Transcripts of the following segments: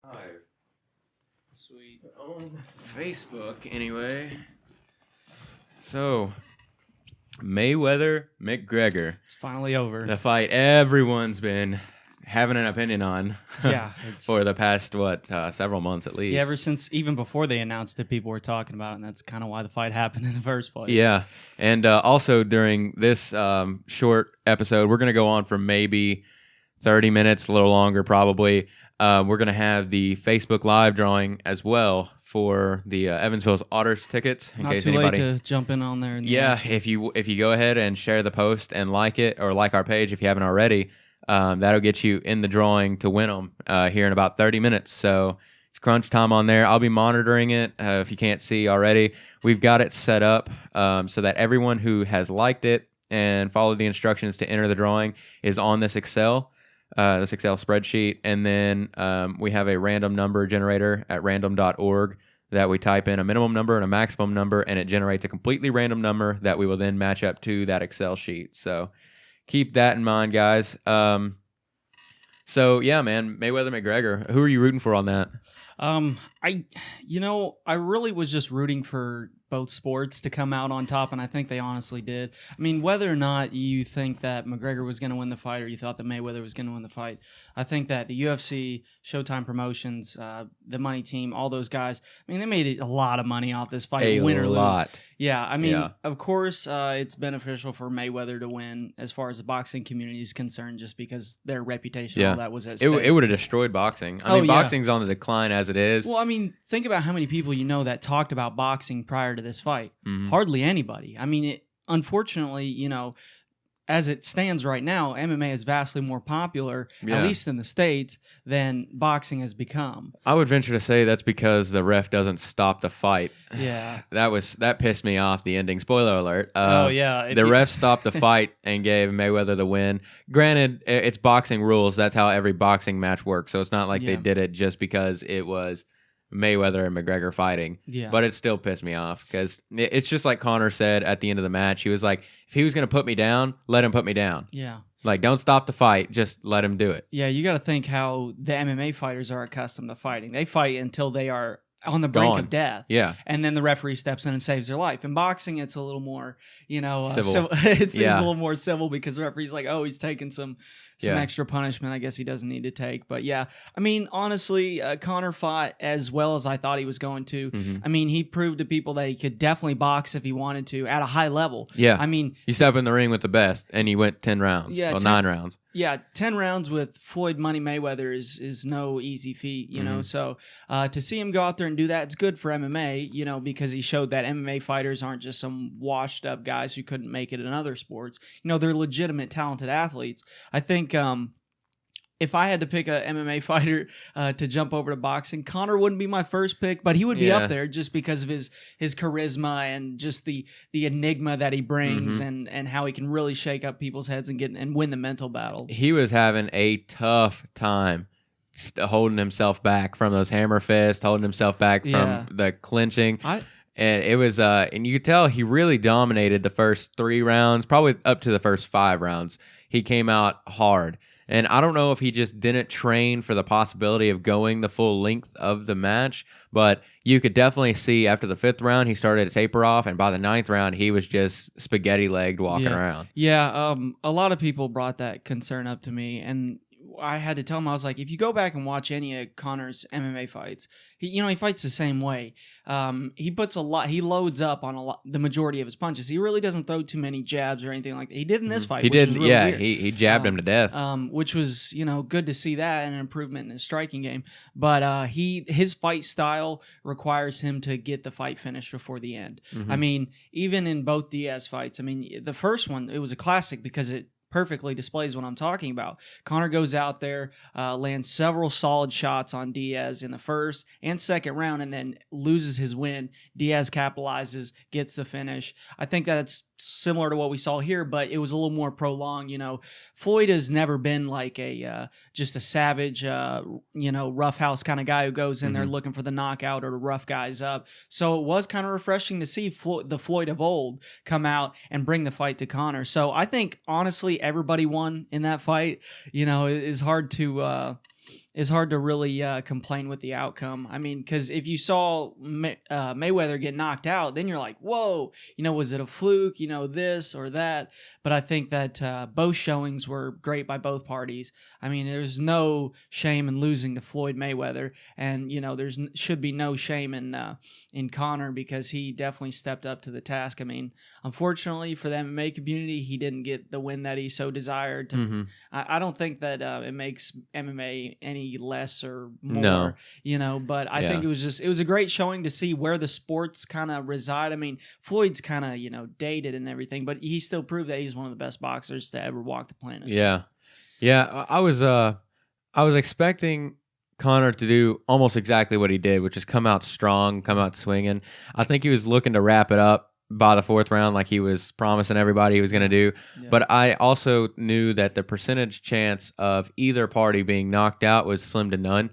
Live. Sweet. On Facebook, anyway. So, Mayweather McGregor. It's finally over. The fight everyone's been having an opinion on. Yeah, for the past, several months at least. Yeah, ever since, even before they announced it, people were talking about it, and that's kind of why the fight happened in the first place. Yeah, and also during this short episode, we're going to go on for maybe 30 minutes, a little longer probably. We're going to have the Facebook Live drawing as well for the Evansville Otter tickets. In Not case too anybody... late to jump in on there. Yeah, if you go ahead and share the post and like it, or like our page if you haven't already, that'll get you in the drawing to win them here in about 30 minutes. So it's crunch time on there. I'll be monitoring it. If you can't see already, we've got it set up so that everyone who has liked it and followed the instructions to enter the drawing is on this Excel spreadsheet. And then we have a random number generator at random.org that we type in a minimum number and a maximum number, and it generates a completely random number that we will then match up to that Excel sheet. So keep that in mind, guys. So yeah, man, Mayweather McGregor. Who are you rooting for on that? I really was just rooting for both sports to come out on top, and I think they honestly did. I mean, whether or not you think that McGregor was going to win the fight or you thought that Mayweather was going to win the fight, I think that the UFC, Showtime Promotions, the money team, all those guys, I mean, they made a lot of money off this fight, win or lose. Yeah, I mean, of course, it's beneficial for Mayweather to win as far as the boxing community is concerned, just because their reputation, all that was at stake. It would have destroyed boxing. I mean, boxing's on the decline as it is. Well, I mean, think about how many people you know that talked about boxing prior to this fight. Mm-hmm. Hardly anybody. I mean, unfortunately, as it stands right now, MMA is vastly more popular, at least in the States, than boxing has become. I would venture to say that's because the ref doesn't stop the fight. Yeah. That pissed me off, the ending. Spoiler alert. The ref stopped the fight and gave Mayweather the win. Granted, it's boxing rules. That's how every boxing match works. So it's not like they did it just because it was Mayweather and McGregor fighting. Yeah. But it still pissed me off because it's just like Conor said at the end of the match. He was like, if he was going to put me down, let him put me down. Yeah. Like, don't stop the fight. Just let him do it. Yeah, you got to think how the MMA fighters are accustomed to fighting. They fight until they are on the brink of death. Yeah. And then the referee steps in and saves their life. In boxing, it's a little more, civil. It seems a little more civil because the referee's like, oh, he's taking some extra punishment I guess he doesn't need to take. But yeah, I mean, honestly, Conor fought as well as I thought he was going to. Mm-hmm. I mean, he proved to people that he could definitely box if he wanted to at a high level. Yeah. I mean, you step in the ring with the best and he went 10 rounds. Yeah. Well, 9 rounds. Yeah, 10 rounds with Floyd Money Mayweather is no easy feat, you know. So to see him go out there and do that, it's good for MMA, because he showed that MMA fighters aren't just some washed up guys who couldn't make it in other sports. They're legitimate, talented athletes. I think if I had to pick a MMA fighter to jump over to boxing, Conor wouldn't be my first pick, but he would be up there just because of his charisma and just the enigma that he brings and how he can really shake up people's heads and win the mental battle. He was having a tough time holding himself back from those hammer fists, holding himself back from the clinching. And it was, and you could tell he really dominated the first 3 rounds, probably up to the first 5 rounds. He came out hard. And I don't know if he just didn't train for the possibility of going the full length of the match, but you could definitely see after the 5th round, he started to taper off. And by the 9th round, he was just spaghetti-legged walking around. Yeah, a lot of people brought that concern up to me. And I had to tell him, I was like, if you go back and watch any of Conor's MMA fights, he fights the same way. He puts he loads up on the majority of his punches. He really doesn't throw too many jabs or anything like that. He did in this fight. He did, really weird. He jabbed him to death. Which was, good to see that and an improvement in his striking game. But his fight style requires him to get the fight finished before the end. I mean, even in both Diaz fights, I mean, the first one, it was a classic because it perfectly displays what I'm talking about. Conor goes out there, lands several solid shots on Diaz in the first and second round, and then loses his win. Diaz capitalizes, gets the finish. I think that's similar to what we saw here, but it was a little more prolonged. Floyd has never been like just a savage, roughhouse kind of guy who goes in there looking for the knockout or to rough guys up. So it was kind of refreshing to see the Floyd of old come out and bring the fight to Conor. So I think honestly everybody won in that fight. It's hard to it's hard to really complain with the outcome. I mean, because if you saw Mayweather get knocked out, then you're like, whoa, was it a fluke? This or that. But I think that both showings were great by both parties. I mean, there's no shame in losing to Floyd Mayweather, and there's should be no shame in Conor, because he definitely stepped up to the task. I mean, unfortunately for the MMA community, he didn't get the win that he so desired. I don't think that it makes MMA any less or more, but I think it was a great showing to see where the sports kind of reside. I mean, Floyd's kind of, dated and everything, but he still proved that he's one of the best boxers to ever walk the planet. Yeah. Yeah. I was expecting Conor to do almost exactly what he did, which is come out strong, come out swinging. I think he was looking to wrap it up by the fourth round like he was promising everybody he was going to do. Yeah. But I also knew that the percentage chance of either party being knocked out was slim to none,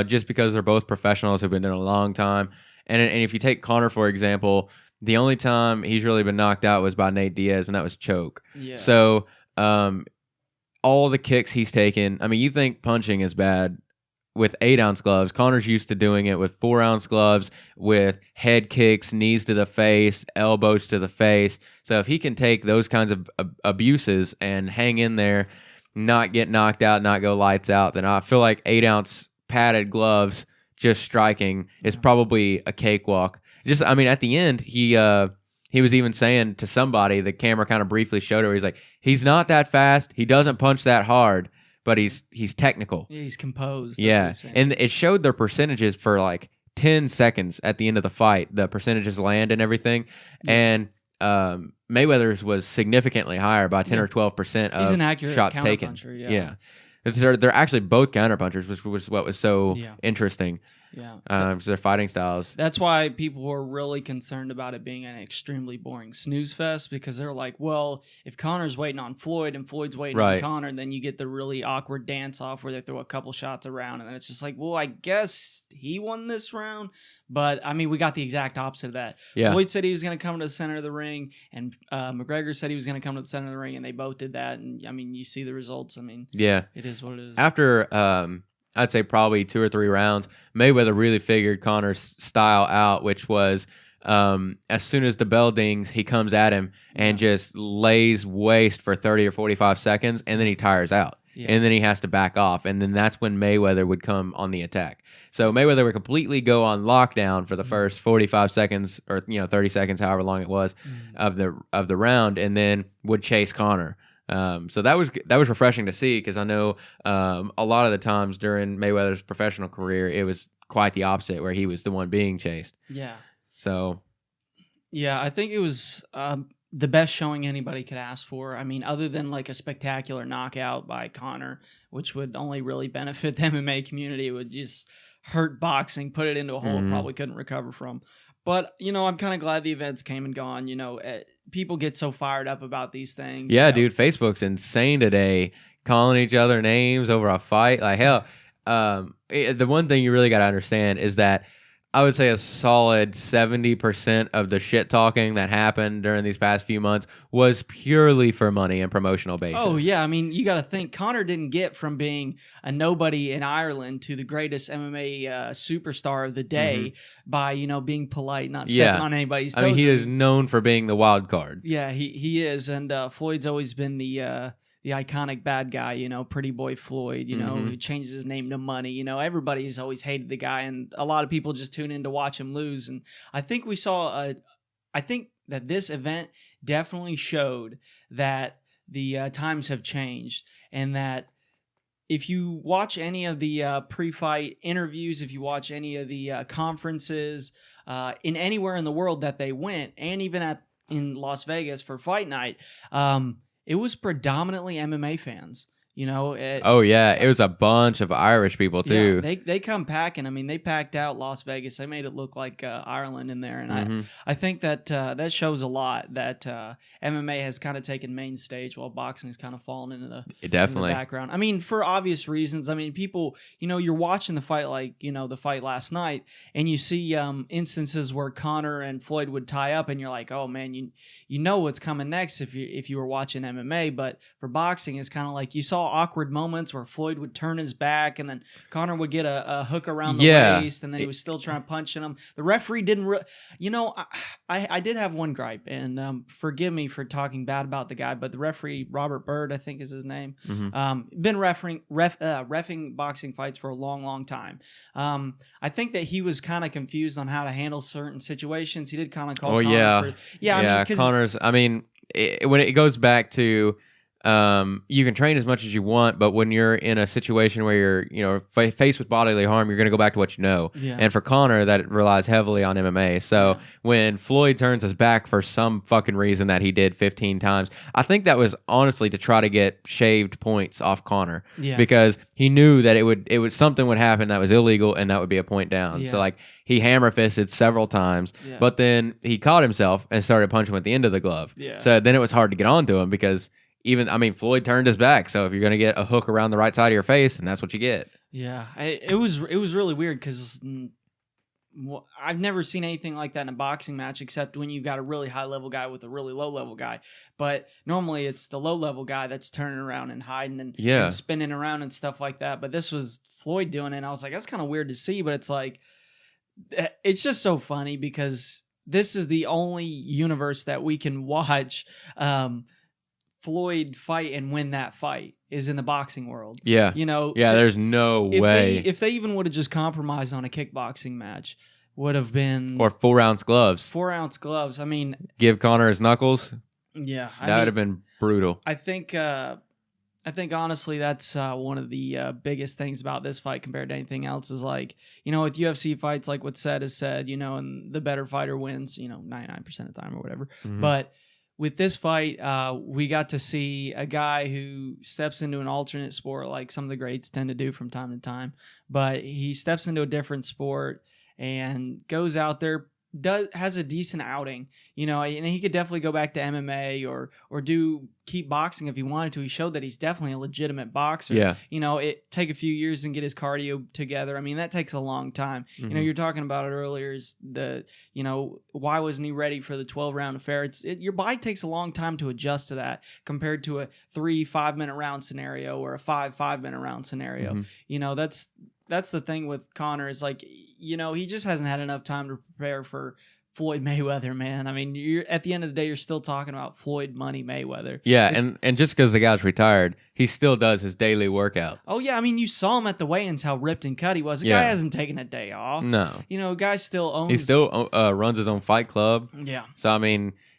just because they're both professionals who've been doing it a long time. And if you take Conor, for example, the only time he's really been knocked out was by Nate Diaz, and that was choke. Yeah. So all the kicks he's taken, I mean, you think punching is bad with 8-ounce gloves. Conor's used to doing it with 4-ounce gloves, with head kicks, knees to the face, elbows to the face. So if he can take those kinds of abuses and hang in there, not get knocked out, not go lights out, then I feel like 8-ounce padded gloves just striking is probably a cakewalk. I mean, at the end, he was even saying to somebody, the camera kind of briefly showed her, he's like, he's not that fast, he doesn't punch that hard, but he's technical. Yeah, he's composed. That's and it showed their percentages for like 10 seconds at the end of the fight, the percentages land and everything. Yeah. And Mayweather's was significantly higher by 10 or 12% of he's an accurate shots taken. Yeah. They're actually both counterpunchers, which was what was so interesting. Yeah. Their fighting styles. That's why people were really concerned about it being an extremely boring snooze fest, because they're like, well, if Conor's waiting on Floyd and Floyd's waiting on Conor, then you get the really awkward dance off where they throw a couple shots around, and then it's just like, well, I guess he won this round. But I mean, we got the exact opposite of that. Yeah. Floyd said he was going to come to the center of the ring, and McGregor said he was going to come to the center of the ring, and they both did that. And I mean, you see the results. I mean, it is what it is. After I'd say probably 2 or 3 rounds, Mayweather really figured Conor's style out, which was as soon as the bell dings, he comes at him and just lays waste for 30 or 45 seconds, and then he tires out. Yeah. And then he has to back off, and then that's when Mayweather would come on the attack. So Mayweather would completely go on lockdown for the first 45 seconds or 30 seconds, however long it was, of the round, and then would chase Conor. So that was refreshing to see, because I know a lot of the times during Mayweather's professional career, it was quite the opposite, where he was the one being chased. Yeah. So. Yeah, I think it was the best showing anybody could ask for. I mean, other than like a spectacular knockout by Conor, which would only really benefit the MMA community, it would just hurt boxing, put it into a hole it probably couldn't recover from. But, I'm kind of glad the events came and gone. People get so fired up about these things. Yeah, dude, Facebook's insane today, calling each other names over a fight. Like, hell, the one thing you really got to understand is that I would say a solid 70% of the shit talking that happened during these past few months was purely for money and promotional basis. Oh, yeah. I mean, you got to think, Conor didn't get from being a nobody in Ireland to the greatest MMA superstar of the day by, being polite, not stepping on anybody's toes. I mean, he is known for being the wild card. Yeah, he is. And Floyd's always been the iconic bad guy, Pretty Boy Floyd, who changes his name to Money. Everybody's always hated the guy, and a lot of people just tune in to watch him lose. And I think I think that this event definitely showed that the times have changed, and that if you watch any of the pre-fight interviews, if you watch any of the conferences in anywhere in the world that they went, and even in Las Vegas for fight night, it was predominantly MMA fans. It was a bunch of Irish people too. Yeah, they come packing. I mean, they packed out Las Vegas. They made it look like Ireland in there, and I think that that shows a lot that MMA has kind of taken main stage while boxing has kind of fallen into the background. I mean, for obvious reasons. I mean, people, you're watching the fight like the fight last night, and you see instances where Conor and Floyd would tie up, and you're like, oh man, you know what's coming next if you were watching MMA. But for boxing, it's kind of like you saw saw awkward moments where Floyd would turn his back and then Conor would get a hook around the waist, and then he was still trying to punch him. The referee didn't I did have one gripe, and forgive me for talking bad about the guy, but the referee, Robert Byrd, I think is his name, been reffing boxing fights for a long time. I think that he was kind of confused on how to handle certain situations. He did kind of call Conor Conor's, when it goes back to you can train as much as you want, but when you're in a situation where you're faced with bodily harm, you're going to go back to what you know. Yeah. And for Conor, that relies heavily on MMA. So when Floyd turns his back for some fucking reason that he did 15 times, I think that was honestly to try to get shaved points off Conor, because he knew that it would something would happen that was illegal, and that would be a point down. Yeah. So like he hammer fisted several times, but then he caught himself and started punching with the end of the glove. Yeah. So then it was hard to get onto him, because Floyd turned his back. So if you're going to get a hook around the right side of your face, and that's what you get. Yeah, it was really weird, because I've never seen anything like that in a boxing match, except when you've got a really high level guy with a really low level guy. But normally it's the low level guy that's turning around and hiding and spinning around and stuff like that. But this was Floyd doing it, and I was like, that's kind of weird to see. But it's like, it's just so funny, because this is the only universe that we can watch Floyd fight and win that fight is in the boxing world. Yeah. There's no way. If they even would have just compromised on a kickboxing match, would have been... Or 4-ounce gloves. 4-ounce gloves. Give Conor his knuckles. Yeah. That would have been brutal. I think honestly that's one of the biggest things about this fight compared to anything else is, like, with UFC fights, like what said is said, and the better fighter wins, 99% of the time or whatever. Mm-hmm. But with this fight, we got to see a guy who steps into an alternate sport, like some of the greats tend to do from time to time. But he steps into a different sport and goes out there, has a decent outing, and he could definitely go back to MMA or keep boxing if he wanted to. He showed that he's definitely a legitimate boxer. Yeah. It take a few years and get his cardio together. That takes a long time. Mm-hmm. You're talking about it earlier, is why wasn't he ready for the 12-round affair? Your body takes a long time to adjust to that compared to a 3 5-minute round scenario or a 5 5-minute round scenario. Mm-hmm. That's the thing with Conor, is like, he just hasn't had enough time to prepare for Floyd Mayweather, man. You're at the end of the day, you're still talking about Floyd Money Mayweather. Yeah, and just because the guy's retired, he still does his daily workout. Oh yeah, you saw him at the weigh-ins, how ripped and cut he was. The guy hasn't taken a day off. No, guy still owns. He still runs his own fight club. Yeah. So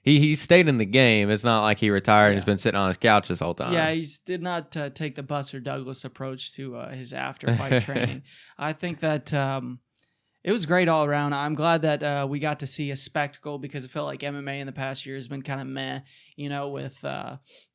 he stayed in the game. It's not like he retired and has been sitting on his couch this whole time. Yeah, he did not take the Buster Douglas approach to his after-fight training. I think that it was great all around. I'm glad that we got to see a spectacle, because it felt like MMA in the past year has been kind of meh, with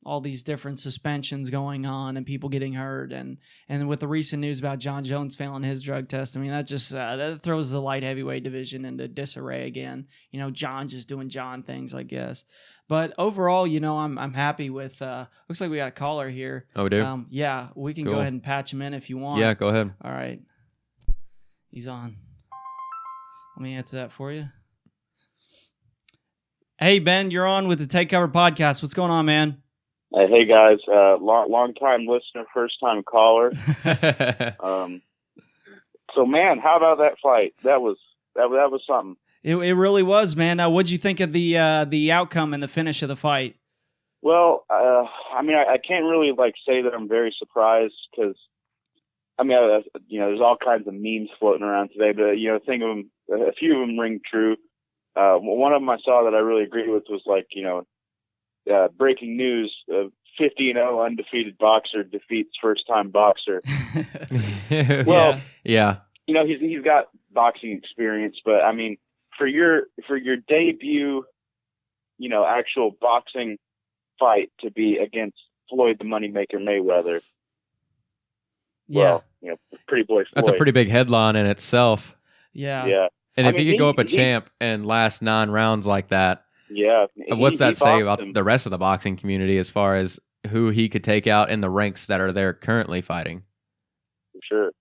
all these different suspensions going on and people getting hurt. And with the recent news about John Jones failing his drug test, that just that throws the light heavyweight division into disarray again. John just doing John things, I guess. But overall, I'm happy with. Looks like we got a caller here. Oh, we do? Yeah, we can go ahead and patch him in if you want. Yeah, go ahead. All right. He's on. Let me answer that for you. Hey, Ben, you're on with the Take Cover podcast. What's going on, man? Hey, guys. Long time listener, first time caller. So, man, how about that fight? That was something. It really was, man. What'd you think of the outcome and the finish of the fight? Well, I can't really say that I'm very surprised, because there's all kinds of memes floating around today, but think of them. A few of them ring true. One of them I saw that I really agreed with was breaking news: 50-0 undefeated boxer defeats first-time boxer. Well, yeah. He's got boxing experience, but for your debut, actual boxing fight to be against Floyd the Moneymaker Mayweather. Yeah. Well, pretty boy Floyd. That's a pretty big headline in itself. Yeah. Yeah. And if he could go up a champ and last 9 rounds like that, what's that say about the rest of the boxing community as far as who he could take out in the ranks that are there currently fighting? For sure.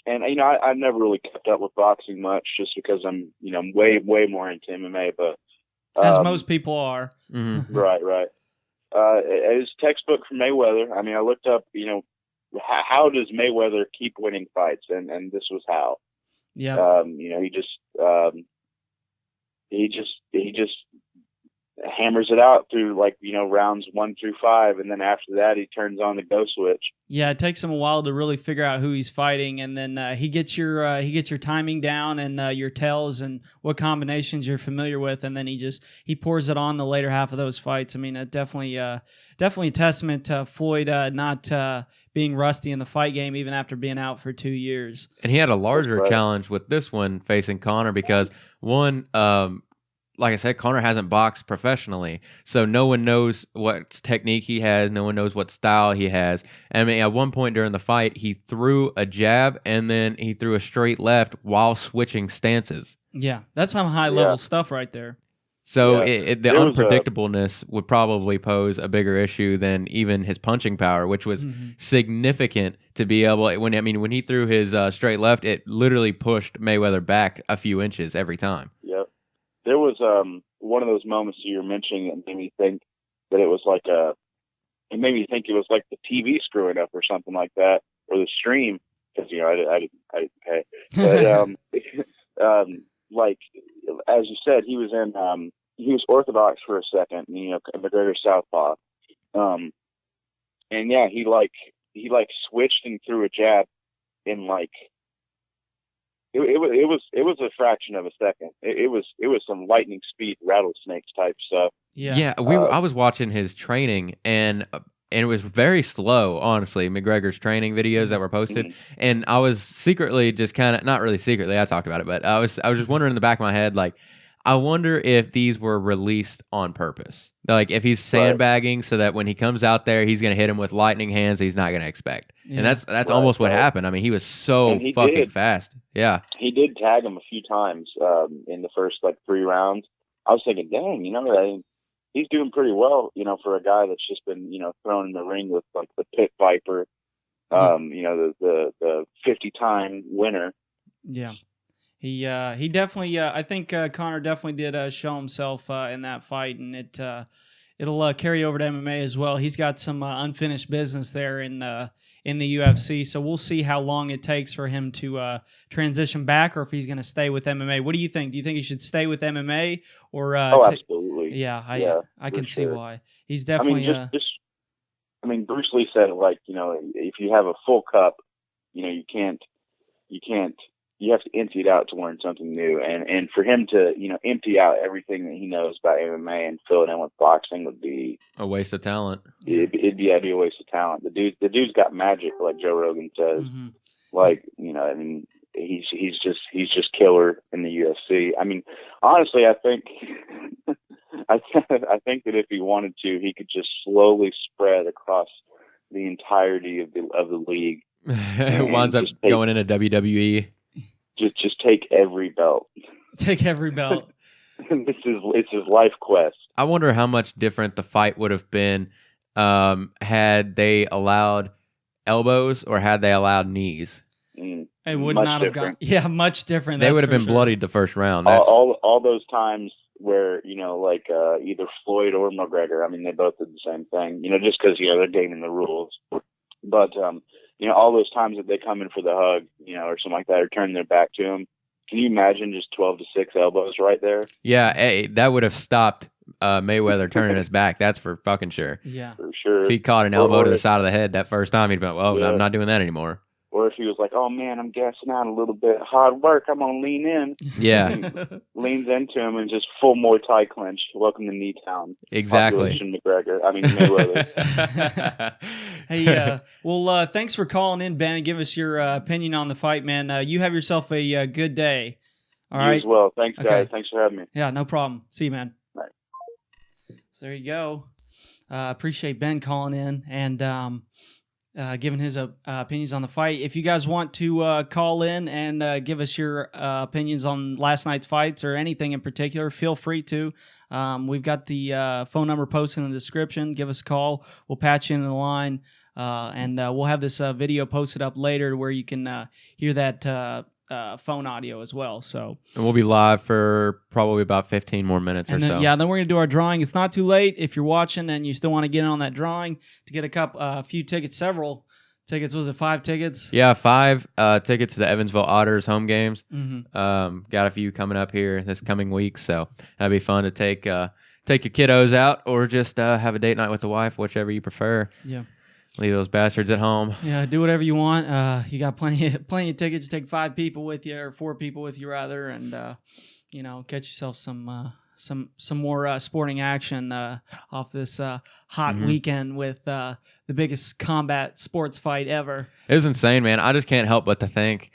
And I've never really kept up with boxing much, just because I'm way more into MMA. But as most people are. Mm-hmm. Right. it was textbook for Mayweather. I mean, I looked up, how does Mayweather keep winning fights, and this was how. Yeah. He just hammers it out through rounds 1 through 5, and then after that he turns on the go switch. Yeah, it takes him a while to really figure out who he's fighting, and then he gets your timing down and your tells and what combinations you're familiar with, and then he pours it on the later half of those fights. I mean, definitely a testament to Floyd not being rusty in the fight game even after being out for 2 years. And he had a larger challenge with this one facing Conor because one, like I said, Conor hasn't boxed professionally, so no one knows what technique he has. No one knows what style he has. I mean, at one point during the fight, he threw a jab and then he threw a straight left while switching stances. Yeah, that's some high-level stuff right there. So the unpredictableness would probably pose a bigger issue than even his punching power, which was significant to be able. When he threw his straight left, it literally pushed Mayweather back a few inches every time. Yep. There was one of those moments you were mentioning that made me think that it was like it made me think it was like the TV screwing up or something like that, or the stream, because I didn't pay. But like as you said, he was orthodox for a second, McGregor southpaw, and yeah, he switched and threw a jab in It was a fraction of a second. It was some lightning speed rattlesnakes type stuff. Yeah. I was watching his training and it was very slow. Honestly, McGregor's training videos that were posted, and I was secretly just kind of not really secretly. I talked about it, but I was just wondering in the back of my head, like, I wonder if these were released on purpose. Like, if he's sandbagging so that when he comes out there, he's going to hit him with lightning hands he's not going to expect. Yeah. And that's almost what happened. I mean, he was so fucking fast. Yeah. He did tag him a few times in the first, 3 rounds. I was thinking, dang, he's doing pretty well, for a guy that's just been, thrown in the ring with, the pit viper, the 50-time winner. Yeah. He definitely I think Conor definitely did show himself in that fight, and it'll carry over to MMA as well. He's got some unfinished business there in the UFC, so we'll see how long it takes for him to transition back, or if he's going to stay with MMA. What do you think? Do you think he should stay with MMA or? Absolutely. Yeah, I can see why. He's definitely. Bruce Lee said, if you have a full cup, you can't. You have to empty it out to learn something new, and for him to empty out everything that he knows about MMA and fill it in with boxing would be a waste of talent. It'd be a waste of talent. The dude's got magic, like Joe Rogan says. He's just killer in the UFC. I mean, honestly, I think I think that if he wanted to, he could just slowly spread across the entirety of the league. It winds up going into WWE. Just take every belt. Take every belt. It's his life quest. I wonder how much different the fight would have been had they allowed elbows or had they allowed knees. It would not have gone. Yeah, much different. They would have been bloodied the first round. All those times where either Floyd or McGregor. I mean, they both did the same thing. Just because they're gaming the rules. But all those times that they come in for the hug, or something like that, or turn their back to him. Can you imagine just 12 to 6 elbows right there? Yeah, that would have stopped Mayweather turning his back. That's for fucking sure. Yeah, for sure. If he caught an elbow to the side of the head that first time, he'd be like, well, I'm not doing that anymore. Or if he was like, oh, man, I'm gassing out a little bit. Hard work. I'm going to lean in. Yeah. Leans into him and just full Muay Thai clinch. Welcome to Knee-Town. Exactly. Mayweather. Hey, thanks for calling in, Ben, and give us your opinion on the fight, man. You have yourself a good day. All right. You as well. Thanks, guys. Okay. Thanks for having me. Yeah, no problem. See you, man. All right. So there you go. Appreciate Ben calling in and giving his opinions on the fight. If you guys want to call in and give us your opinions on last night's fights or anything in particular, feel free to. We've got the phone number posted in the description. Give us a call. We'll patch you in the line, and we'll have this video posted up later where you can hear that phone audio as well. So, and we'll be live for probably about 15 more minutes and or then, so. yeah, then we're gonna do our drawing. It's not too late if you're watching and you still want to get in on that drawing to get a few tickets, several tickets. Was it 5 tickets? Yeah, 5 tickets to the Evansville Otters home games. Mm-hmm. Got a few coming up here this coming week, so that'd be fun to take your kiddos out or just have a date night with the wife, whichever you prefer. Yeah. Leave those bastards at home. Yeah, do whatever you want. You got plenty of tickets. Take 5 people with you, or 4 people with you rather, and get yourself some more sporting action off this hot weekend with the biggest combat sports fight ever. It was insane, man. I just can't help but to think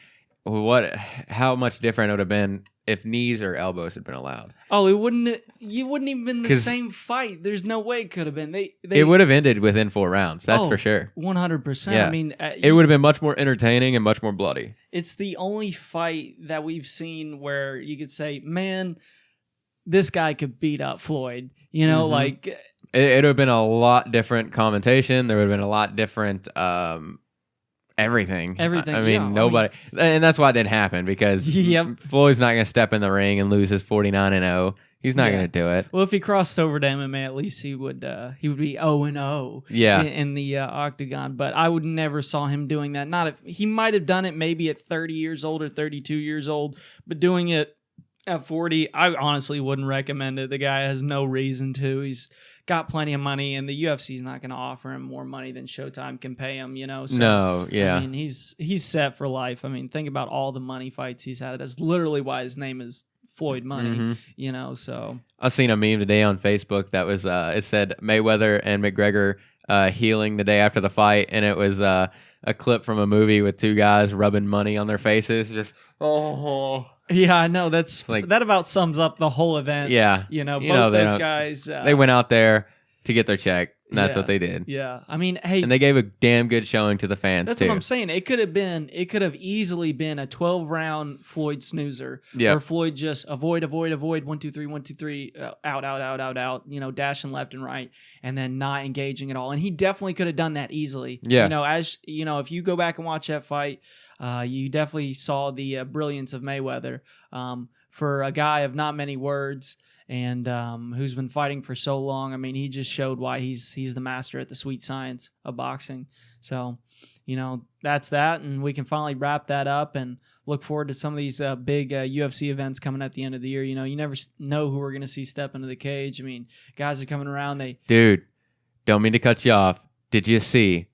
how much different it would have been if knees or elbows had been allowed. Oh, you wouldn't even been the same fight. There's no way it could have been. It would have ended within 4 rounds. That's for sure. 100%. Yeah. I mean, it would have been much more entertaining and much more bloody. It's the only fight that we've seen where you could say, man, this guy could beat up Floyd. Like it would have been a lot different commentation. There would have been a lot different everything. Everything. I mean, nobody, and that's why it didn't happen because Floyd's not going to step in the ring and lose his 49-0. He's not going to do it. Well, if he crossed over to MMA, at least he would be 0-0. Yeah. In the octagon. But I would never saw him doing that. Not if he might have done it maybe at 30 years old or 32 years old, but doing it at 40, I honestly wouldn't recommend it. The guy has no reason to. He's got plenty of money, and the UFC is not going to offer him more money than Showtime can pay him. So, no, yeah. I mean, he's set for life. I mean, think about all the money fights he's had. That's literally why his name is Floyd Money. So I seen a meme today on Facebook that was it said Mayweather and McGregor healing the day after the fight, and it was a clip from a movie with 2 guys rubbing money on their faces, just Yeah, I know. That's like, that about sums up the whole event. Yeah, both those guys. They went out there to get their check, and that's what they did. Yeah, I mean, hey, and they gave a damn good showing to the fans. That's too. what I'm saying. It could have easily been a 12-round Floyd snoozer, where Floyd just avoid, 1, 2, 3, 1, 2, 3, out, dashing left and right, and then not engaging at all. And he definitely could have done that easily. Yeah, if you go back and watch that fight. You definitely saw the brilliance of Mayweather. For a guy of not many words and who's been fighting for so long, I mean, he just showed why he's the master at the sweet science of boxing. So, that's that, and we can finally wrap that up and look forward to some of these big UFC events coming at the end of the year. You never know who we're going to see step into the cage. I mean, guys are coming around. Dude, don't mean to cut you off. Did you see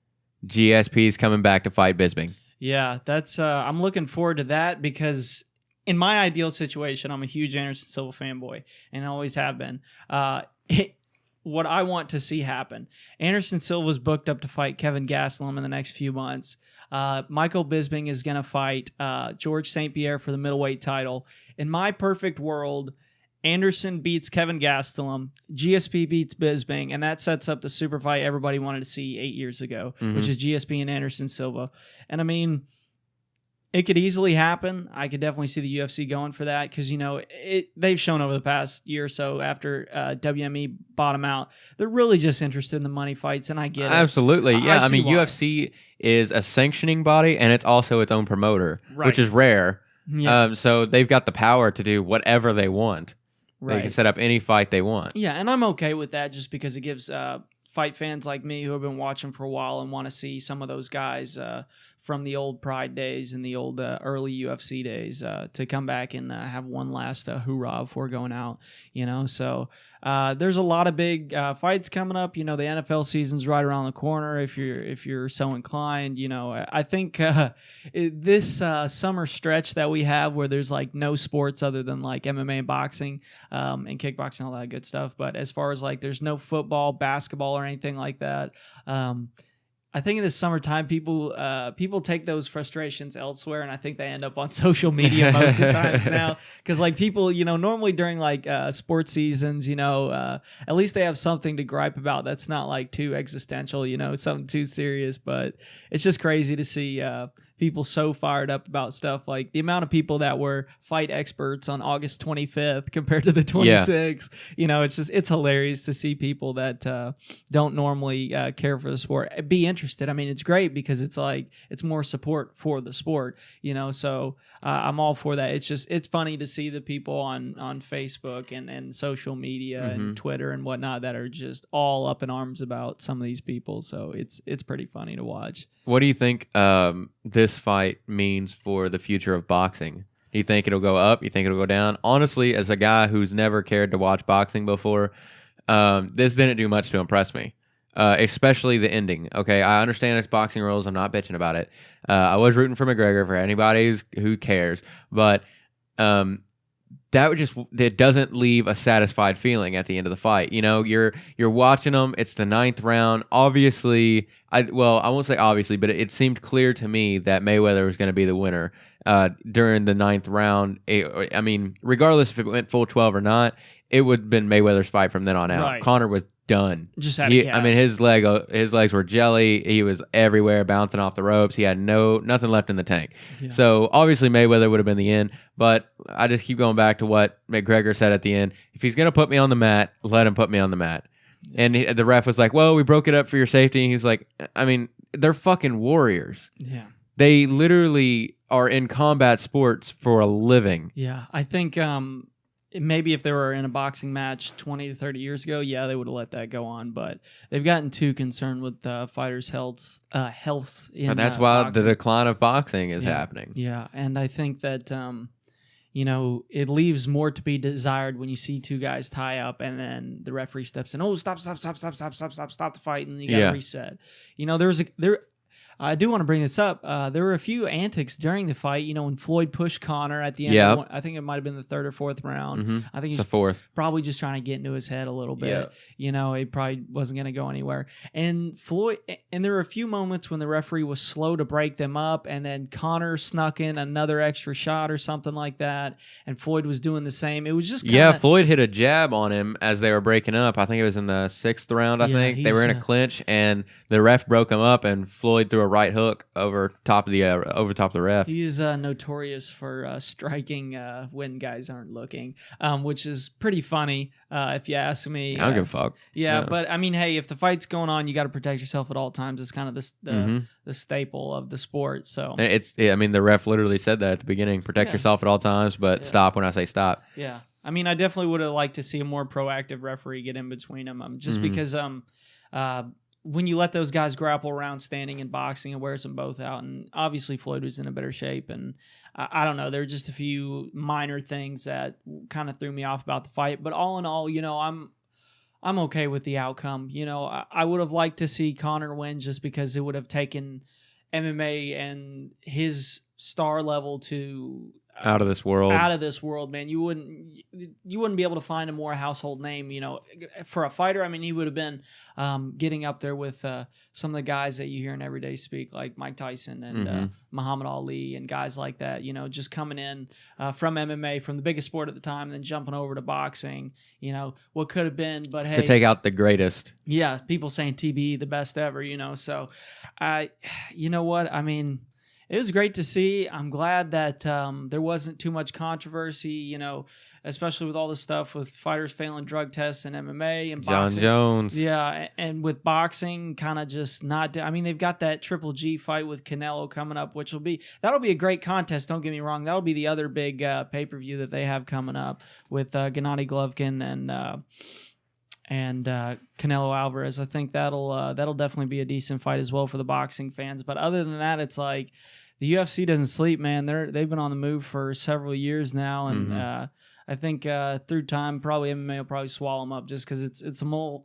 GSP's coming back to fight Bisping? Yeah, that's. I'm looking forward to that because in my ideal situation, I'm a huge Anderson Silva fanboy and always have been. What I want to see happen: Anderson Silva's booked up to fight Kevin Gastelum in the next few months. Michael Bisping is going to fight George St. Pierre for the middleweight title. In my perfect world, Anderson beats Kevin Gastelum, GSP beats Bisping, and that sets up the super fight everybody wanted to see 8 years ago, which is GSP and Anderson Silva. And I mean, it could easily happen. I could definitely see the UFC going for that because, they've shown over the past year or so after WME bottom out, they're really just interested in the money fights, and I get it. Absolutely. Yeah, I mean, why. UFC is a sanctioning body, and it's also its own promoter, which is rare. Yeah. So they've got the power to do whatever they want. Right. They can set up any fight they want. Yeah, and I'm okay with that just because it gives fight fans like me who have been watching for a while and want to see some of those guys from the old Pride days and the old early UFC days to come back and have one last hoorah before going out. So there's a lot of big fights coming up. The NFL season's right around the corner if you're so inclined. I think this summer stretch that we have where there's like no sports other than like MMA and boxing and kickboxing, all that good stuff. But as far as like there's no football, basketball, or anything like that. I think in the summertime, people take those frustrations elsewhere, and I think they end up on social media most of the times now. Because like people, normally during like sports seasons, at least they have something to gripe about that's not like too existential, something too serious. But it's just crazy to see people so fired up about stuff like the amount of people that were fight experts on August 25th compared to the 26th. It's hilarious to see people that don't normally care for the sport be interested. I mean, it's great because it's like it's more support for the sport, so I'm all for that. It's funny to see the people on Facebook and social media and Twitter and whatnot that are just all up in arms about some of these people. So it's pretty funny to watch. What do you think this fight means for the future of boxing? Do you think it'll go up? You think it'll go down? Honestly, as a guy who's never cared to watch boxing before, this didn't do much to impress me, especially the ending. Okay, I understand it's boxing rules. I'm not bitching about it. I was rooting for McGregor for anybody who cares, but it doesn't leave a satisfied feeling at the end of the fight. You know, you're watching them. It's the 9th round. Obviously, I won't say obviously, but it seemed clear to me that Mayweather was going to be the winner during the 9th round. I mean, regardless if it went full 12 or not, it would have been Mayweather's fight from then on out. Right. Conor was done. Just out of gas. I mean, his legs were jelly. He was everywhere, bouncing off the ropes. He had nothing left in the tank. Yeah. So obviously Mayweather would have been the end. But I just keep going back to what McGregor said at the end. If he's gonna put me on the mat, let him put me on the mat. Yeah. And the ref was like, "Well, we broke it up for your safety." And he's like, "I mean, they're fucking warriors. Yeah, they literally are in combat sports for a living." Yeah, I think maybe if they were in a boxing match 20 to 30 years ago, yeah, they would have let that go on. But they've gotten too concerned with fighters' health. But that's why boxing. The decline of boxing is happening. Yeah, and I think that it leaves more to be desired when you see two guys tie up and then the referee steps in. Oh, stop the fight, and you got to reset. You know, I do want to bring this up. There were a few antics during the fight. You know, when Floyd pushed Conor at the end. Yep. I think it might have been the 3rd or 4th round. Mm-hmm. I think he's the 4th. Probably just trying to get into his head a little bit. Yep. You know, he probably wasn't going to go anywhere. And there were a few moments when the referee was slow to break them up, and then Conor snuck in another extra shot or something like that, and Floyd was doing the same. It was just Floyd hit a jab on him as they were breaking up. I think it was in the 6th round. I think they were in a clinch, and the ref broke him up, and Floyd threw a right hook over top of the ref. He is notorious for striking when guys aren't looking, which is pretty funny if you ask me. I don't give a fuck. Yeah, but I mean, hey, if the fight's going on, you got to protect yourself at all times. It's kind of the staple of the sport. So I mean, the ref literally said that at the beginning: protect yourself at all times, but stop when I say stop. Yeah, I mean, I definitely would have liked to see a more proactive referee get in between them, just because when you let those guys grapple around standing in boxing, it wears them both out. And obviously Floyd was in a better shape. And I don't know, there were just a few minor things that kind of threw me off about the fight. But all in all, you know, I'm okay with the outcome. You know, I would have liked to see Conor win just because it would have taken MMA and his star level to out of this world, man. You wouldn't be able to find a more household name, you know, for a fighter. I mean, he would have been getting up there with some of the guys that you hear in everyday speak, like Mike Tyson and Muhammad Ali and guys like that. You know, just coming in from MMA, from the biggest sport at the time, and then jumping over to boxing. You know, what could have been, but hey, to take out the greatest. Yeah, people saying TBE the best ever. You know, so you know what I mean. It was great to see. I'm glad that there wasn't too much controversy, you know, especially with all the stuff with fighters failing drug tests in MMA and boxing. John Jones. Yeah, and with boxing, kind of just not. I mean, they've got that Triple G fight with Canelo coming up, which that'll be a great contest. Don't get me wrong. That'll be the other big pay-per-view that they have coming up with Gennady Golovkin and Canelo Alvarez. I think that'll definitely be a decent fight as well for the boxing fans. But other than that, it's like the UFC doesn't sleep, man. They've been on the move for several years now, and I think through time, probably MMA will probably swallow them up just because it's a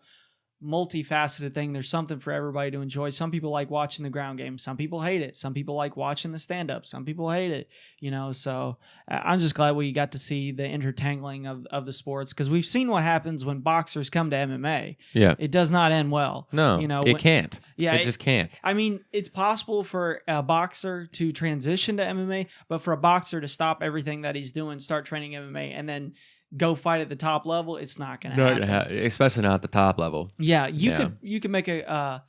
multifaceted thing. There's something for everybody to enjoy. Some people like watching the ground game. Some people hate it. Some people like watching the stand-up. Some people hate it, you know. So I'm just glad we got to see the intertangling of the sports, because we've seen what happens when boxers come to MMA. Yeah. It does not end well. No, you know, it can't. Yeah, it just can't. I mean, it's possible for a boxer to transition to MMA, but for a boxer to stop everything that he's doing, start training MMA, and then go fight at the top level, it's not going to happen. Especially not at the top level. Yeah, you could make a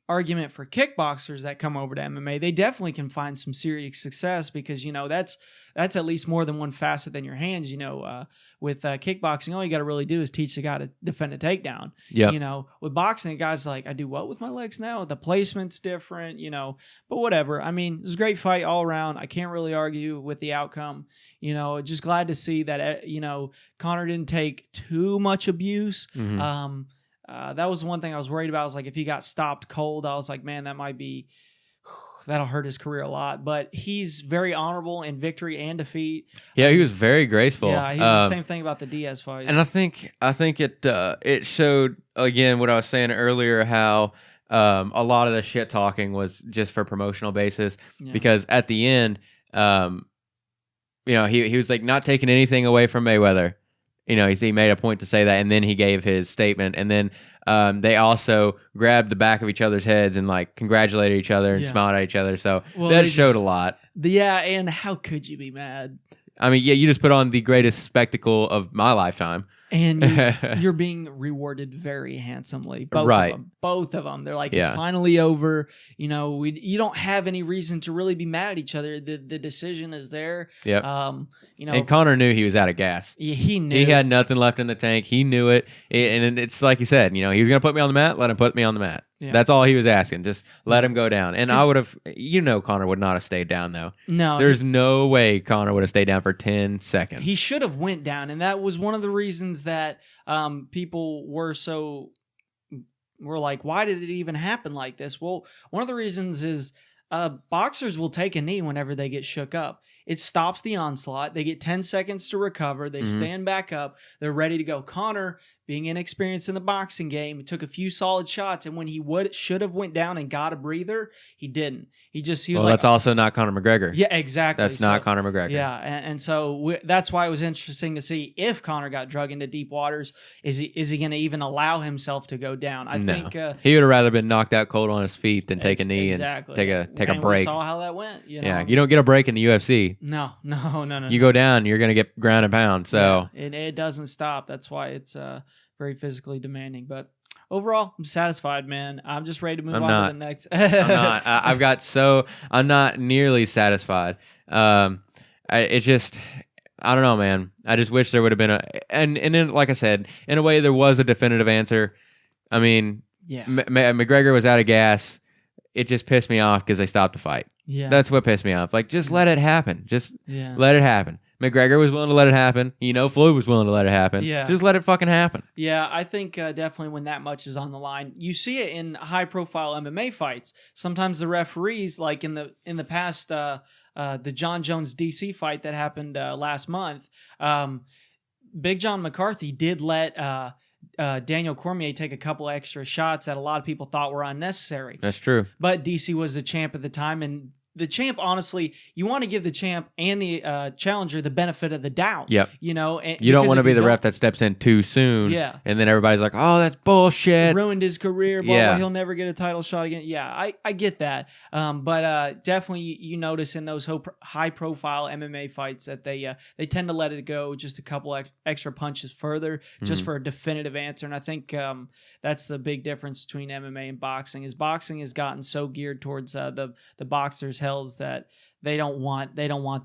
argument for kickboxers that come over to MMA. They definitely can find some serious success because, that's at least more than one facet than your hands. With kickboxing, all you got to really do is teach the guy to defend a takedown. Yeah. With boxing, the guy's like, I do what with my legs now? The placement's different, but whatever. I mean, it was a great fight all around. I can't really argue with the outcome. Just glad to see that, Conor didn't take too much abuse. Mm-hmm. That was one thing I was worried about. I was like, if he got stopped cold, I was like, man, that'll hurt his career a lot. But he's very honorable in victory and defeat. Yeah, he was very graceful. Yeah, he's the same thing about the Diaz fight. And I think it showed again what I was saying earlier, how a lot of the shit talking was just for promotional basis. Yeah. Because at the end, he was like not taking anything away from Mayweather. He made a point to say that, and then he gave his statement, and then they also grabbed the back of each other's heads and like congratulated each other and smiled at each other. So that showed a lot. And how could you be mad? I mean, yeah, you just put on the greatest spectacle of my lifetime. And you're being rewarded very handsomely. Both of them. They're like, it's finally over. You don't have any reason to really be mad at each other. The decision is there. Yep. And Conor knew he was out of gas. Yeah, he knew. He had nothing left in the tank. He knew it. And it's like he said, he was going to put me on the mat. Let him put me on the mat. Yeah. That's all he was asking. Just let him go down. And I would have, Conor would not have stayed down though. No. There's no way Conor would have stayed down for 10 seconds. He should have went down. And that was one of the reasons that people were like, why did it even happen like this? Well, one of the reasons is boxers will take a knee whenever they get shook up. It stops the onslaught. They get 10 seconds to recover. They stand back up. They're ready to go. Conor, being inexperienced in the boxing game, took a few solid shots, and when he should have went down and got a breather, he didn't. He was like, that's also not Conor McGregor. Yeah, exactly. That's not Conor McGregor. Yeah, and so that's why it was interesting to see if Conor got drug into deep waters. Is he going to even allow himself to go down? I think he would have rather been knocked out cold on his feet than take a knee and take a break. We saw how that went. Yeah, you don't get a break in the UFC. No. You go down, you're going to get ground and pound. So it doesn't stop. That's why it's very physically demanding. But overall, I'm satisfied, man. I'm just ready to move on to the next. I'm not. I'm not nearly satisfied. I don't know, man. I just wish there would have been and then, like I said, in a way, there was a definitive answer. I mean, McGregor was out of gas. It just pissed me off because they stopped the fight. Yeah, that's what pissed me off. Like, just let it happen. Just let it happen. McGregor was willing to let it happen. Floyd was willing to let it happen. Yeah. Just let it fucking happen. Yeah, I think definitely when that much is on the line, you see it in high-profile MMA fights. Sometimes the referees, like in the past, the John Jones DC fight that happened last month, Big John McCarthy did let Daniel Cormier take a couple extra shots that a lot of people thought were unnecessary. That's true. But DC was the champ at the time, and the champ, honestly, you want to give the champ and the challenger the benefit of the doubt. Yep. And you don't want to be the ref that steps in too soon. Yeah. And then everybody's like, oh, that's bullshit. Ruined his career. Blah, he'll never get a title shot again. Yeah, I get that. But definitely you notice in those high-profile MMA fights that they tend to let it go just a couple extra punches further just for a definitive answer. And I think that's the big difference between MMA and boxing. Is boxing has gotten so geared towards the boxers' hells that they don't want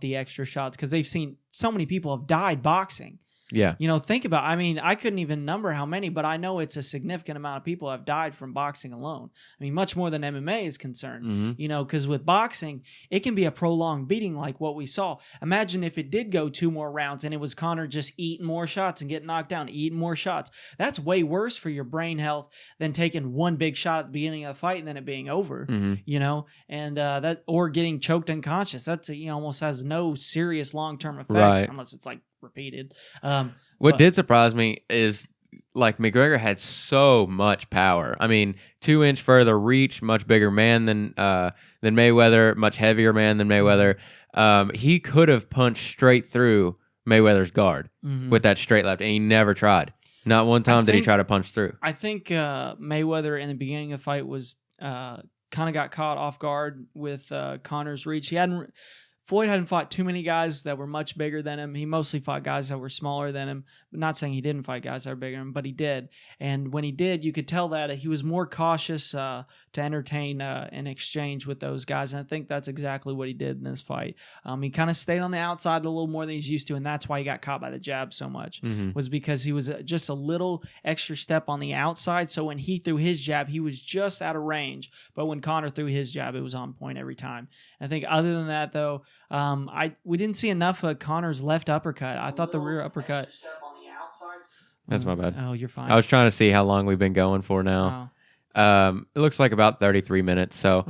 the extra shots because they've seen so many people have died boxing. Yeah. Think about, I couldn't even number how many, but I know it's a significant amount of people have died from boxing alone. Much more than MMA is concerned, because with boxing, it can be a prolonged beating like what we saw. Imagine if it did go 2 more rounds and it was Conor just eating more shots and getting knocked down, eating more shots. That's way worse for your brain health than taking one big shot at the beginning of the fight and then it being over, and that, or getting choked unconscious. That's, almost has no serious long-term effects unless it's like repeated. What did surprise me is like McGregor had so much power. 2-inch further reach, much bigger man than Mayweather, much heavier man than Mayweather. He could have punched straight through Mayweather's guard with that straight left, and he never tried. Not one time did he try to punch through. I think Mayweather in the beginning of the fight was kind of got caught off guard with Conor's reach. He hadn't. Floyd hadn't fought too many guys that were much bigger than him. He mostly fought guys that were smaller than him. Not saying he didn't fight guys that were bigger than him, but he did. And when he did, you could tell that he was more cautious to entertain an exchange with those guys. And I think that's exactly what he did in this fight. He kind of stayed on the outside a little more than he's used to, and that's why he got caught by the jab so much, was because he was just a little extra step on the outside. So when he threw his jab, he was just out of range. But when Conor threw his jab, it was on point every time. I think other than that, though, we didn't see enough of Conor's left uppercut. I thought the rear uppercut. That's my bad. Oh, you're fine. I was trying to see how long we've been going for now. Oh. It looks like about 33 minutes. So